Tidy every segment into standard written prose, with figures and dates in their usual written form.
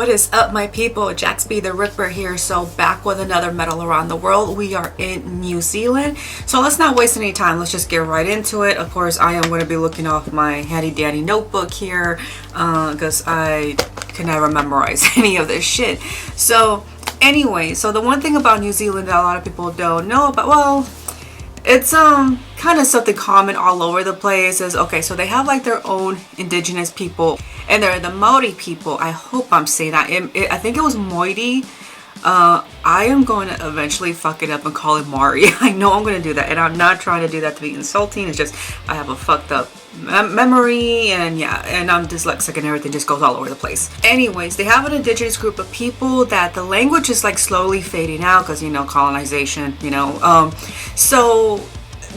What is up, my people? JaxB.TheRipper here. So back with another medal around the world. We are in New Zealand, so let's not waste any time. Let's just get right into it. Of course, I am going to be looking off my handy dandy notebook here because I can never memorize any of this shit. So anyway, so the one thing about New Zealand that a lot of people don't know about, well, it's kind of something common all over the place, is okay, so they have like their own indigenous people, and they're the Maori people. I hope I'm saying that. I think it was Moiti. I am going to eventually fuck it up and call it Maori. I know I'm going to do that, and I'm not trying to do that to be insulting. It's just I have a fucked up memory, and yeah, and I'm dyslexic and everything just goes all over the place. Anyways, they have an indigenous group of people that the language is like slowly fading out because, you know, colonization, you know. So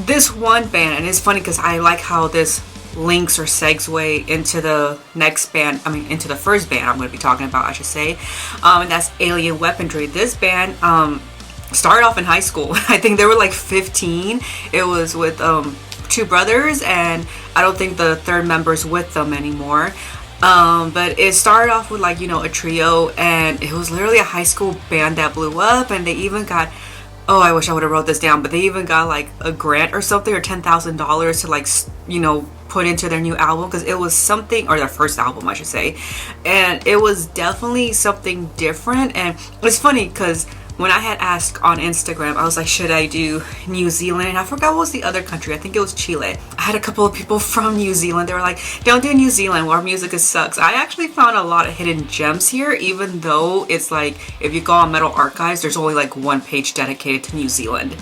this one band, and it's funny because I like how this links or segue into the next band, into the first band I'm going to be talking about, I should say, and that's Alien Weaponry. This band started off in high school. I think they were like 15. It was with two brothers, and I don't think the third member's with them anymore. But it started off with, like, you know, a trio, and it was literally a high school band that blew up, and they even got, oh, I wish I would have wrote this down, but they even got like a grant or something, or $10,000 to, like, you know, put into their new album, because it was something, or their first album I should say, and it was definitely something different. And it's funny because when I had asked on Instagram, I was like, should I do New Zealand? And I forgot what was the other country. I think it was Chile. I had a couple of people from New Zealand. They were like, don't do New Zealand, our music sucks. I actually found a lot of hidden gems here, even though it's like, if you go on Metal Archives, there's only like one page dedicated to New Zealand.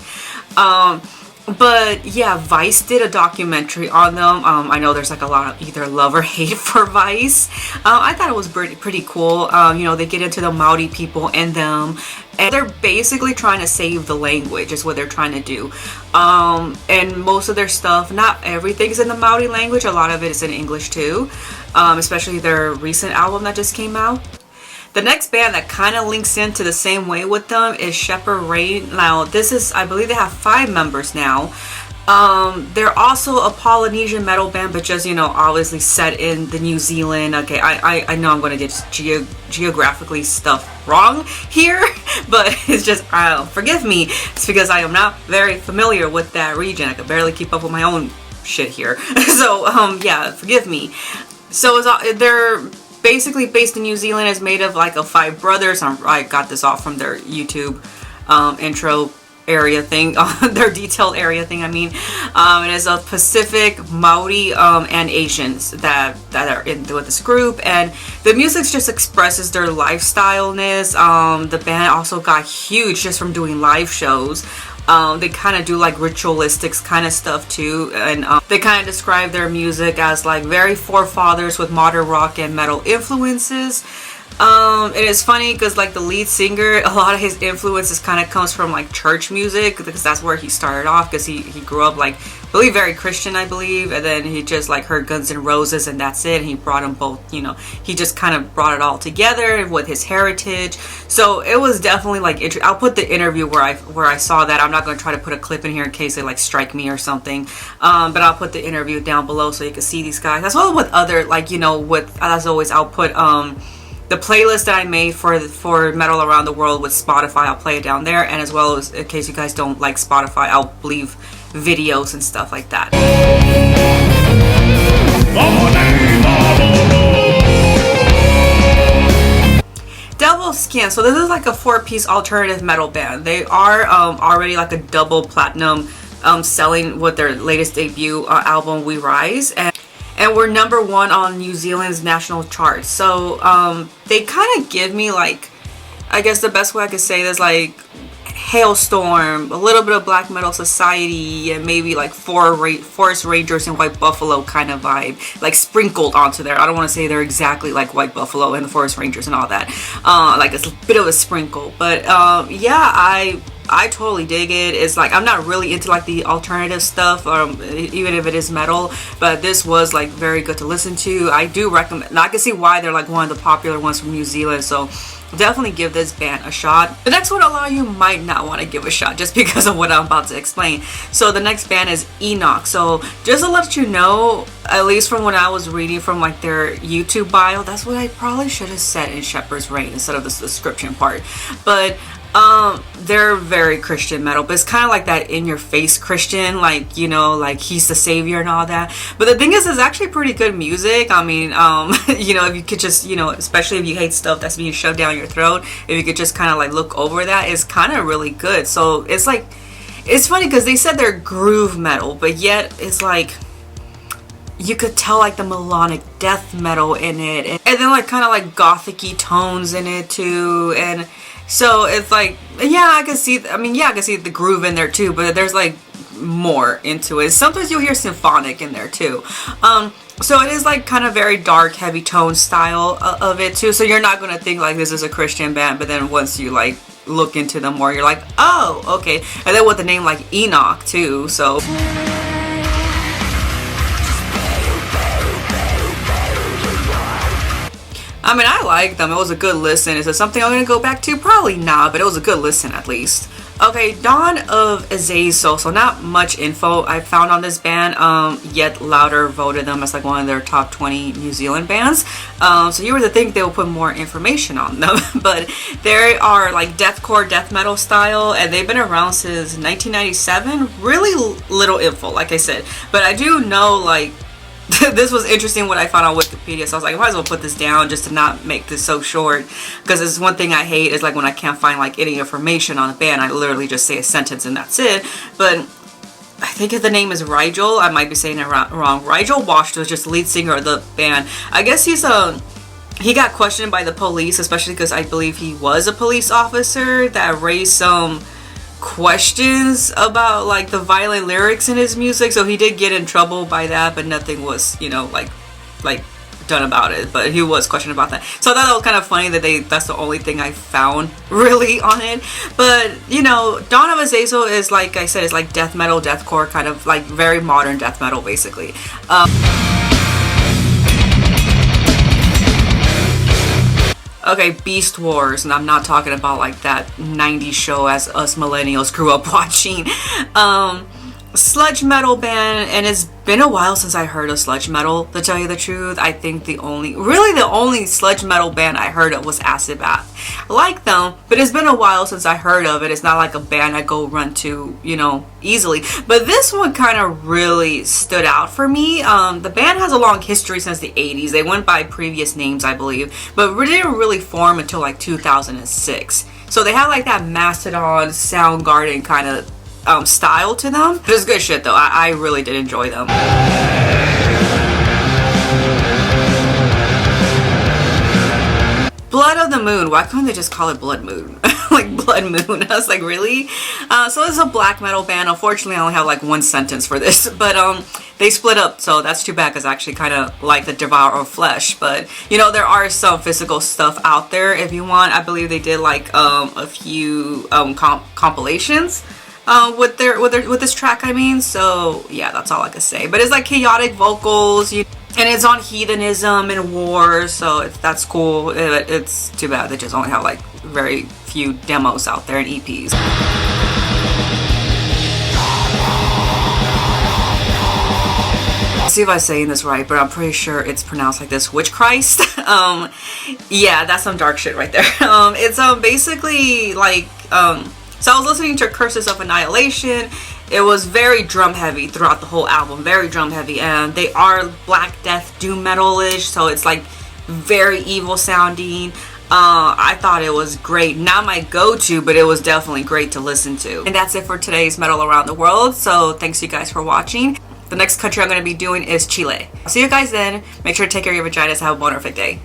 But yeah, Vice did a documentary on them. I know there's like a lot of either love or hate for Vice. I thought it was pretty cool. You know, they get into the Maori people and them, and they're basically trying to save the language is what they're trying to do. And most of their stuff, not everything's in the Maori language. A lot of it is in English too, especially their recent album that just came out. The next band that kind of links into the same way with them is Shepard. Now, this is, I believe they have 5 members now. They're also a Polynesian metal band, but just, you know, obviously set in the New Zealand. Okay, I know I'm going to get geographically stuff wrong here, but it's just, forgive me. It's because I am not very familiar with that region. I could barely keep up with my own shit here. So, yeah, forgive me. So they're basically based in New Zealand, is made of like 5 brothers. I got this off from their YouTube intro area thing, their detailed area thing, I mean. And it's a Pacific, Maori, and Asians that are in with this group, and the music just expresses their lifestyleness. The band also got huge just from doing live shows. They kind of do like ritualistic kind of stuff too, and they kind of describe their music as like very forefathers with modern rock and metal influences. And it's funny because like the lead singer, a lot of his influences kind of comes from like church music, because that's where he started off, because he grew up like, I believe, very Christian, I believe, and then he just like heard Guns N' Roses and that's it, and he brought them both, you know, he just kind of brought it all together with his heritage. So it was definitely like, I'll put the interview where I saw that. I'm not going to try to put a clip in here in case they like strike me or something, but I'll put the interview down below so you can see these guys, as well with other, like, you know, with, as always, I'll put the playlist that I made for Metal Around the World with Spotify. I'll play it down there, and as well as, in case you guys don't like Spotify, I'll leave videos and stuff like that. Devil's Skin. So this is like a 4-piece alternative metal band. They are already like a double platinum selling with their latest debut album, We Rise, and we're #1 on New Zealand's national charts. So they kind of give me, like, I guess the best way I could say this, like Hailstorm, a little bit of Black Metal Society, and maybe like Forest Rangers and White Buffalo kind of vibe, like sprinkled onto there. I don't want to say they're exactly like White Buffalo and the Forest Rangers and all that, like it's a bit of a sprinkle, but yeah, I totally dig it. It's like, I'm not really into like the alternative stuff, even if it is metal, but this was like very good to listen to. I do recommend, I can see why they're like one of the popular ones from New Zealand. So definitely give this band a shot. The next one a lot of you might not want to give a shot just because of what I'm about to explain. So the next band is Enoch. So just to let you know, at least from what I was reading from like their YouTube bio, that's what I probably should have said in Shepard's Reign instead of the description part. But they're very Christian metal, but it's kind of like that in your face Christian, like, you know, like he's the savior and all that. But the thing is, it's actually pretty good music. I mean, you know, if you could just, you know, especially if you hate stuff that's being shoved down your throat, if you could just kind of like look over that, it's kind of really good. So it's like, it's funny because they said they're groove metal, but yet it's like, you could tell like the melodic death metal in it, and then like kind of like gothic-y tones in it too. And so it's like, yeah, I can see, I mean, yeah, I can see the groove in there too, but there's like more into it. Sometimes you'll hear symphonic in there too. So it is like kind of very dark, heavy tone style of it too. So you're not going to think like this is a Christian band, but then once you like look into them more, you're like, oh, okay. And then with the name like Enoch too, so... I mean, I like them. It was a good listen. Is it something I'm going to go back to? Probably not, but it was a good listen at least. Okay, Dawn of Zazo. So not much info I found on this band. Yet Louder voted them as like one of their top 20 New Zealand bands. So you would think they would put more information on them. But they are like deathcore, death metal style. And they've been around since 1997. Really little info, like I said. But I do know like... this was interesting what I found on Wikipedia, so I was like, I might as well put this down just to not make this so short, because it's one thing I hate is like when I can't find like any information on a band, I literally just say a sentence and that's it. But I think the name is Rigel. I might be saying it wrong. Rigel Wash was just the lead singer of the band. I guess he got questioned by the police, especially because I believe he was a police officer that raised some questions about like the violent lyrics in his music, so he did get in trouble by that, but nothing was, you know, like done about it. But he was questioned about that, so I thought that was kind of funny that that's the only thing I found really on it. But you know, Dawn of Zazo is, like I said, is like death metal, deathcore, kind of like very modern death metal basically. Okay, Beast Wars, and I'm not talking about like that 90s show as us millennials grew up watching. Sludge metal band, and it's been a while since I heard of sludge metal, to tell you the truth. I think the only sludge metal band I heard of was Acid Bath. I like them, but it's been a while since I heard of it. It's not like a band I go run to, you know, easily. But this one kind of really stood out for me. The band has a long history since the 80s. They went by previous names, I believe, but didn't really form until like 2006. So they had like that Mastodon, Soundgarden kind of style to them. It was good shit though. I really did enjoy them. Blood of the Moon. Why couldn't they just call it Blood Moon? Like Blood Moon. I was like, really? So this is a black metal band. Unfortunately, I only have like one sentence for this, but they split up, so that's too bad because I actually kind of like the Devour of Flesh. But you know, there are some physical stuff out there if you want. I believe they did like a few compilations with this track, I mean. So yeah, that's all I can say. But it's like chaotic vocals, and it's on heathenism and war, so that's cool. It's too bad they just only have like very few demos out there and EPs. See if I'm saying this right, but I'm pretty sure it's pronounced like this, Witch Christ. Yeah, that's some dark shit right there. It's basically like so I was listening to Curses of Annihilation. It was very drum heavy throughout the whole album, very drum heavy, and they are Black Death doom metal-ish, so it's like very evil sounding. I thought it was great. Not my go-to, but it was definitely great to listen to. And that's it for today's Metal Around the World, so thanks you guys for watching. The next country I'm going to be doing is Chile. I'll see you guys then. Make sure to take care of your vaginas. Have a wonderful day.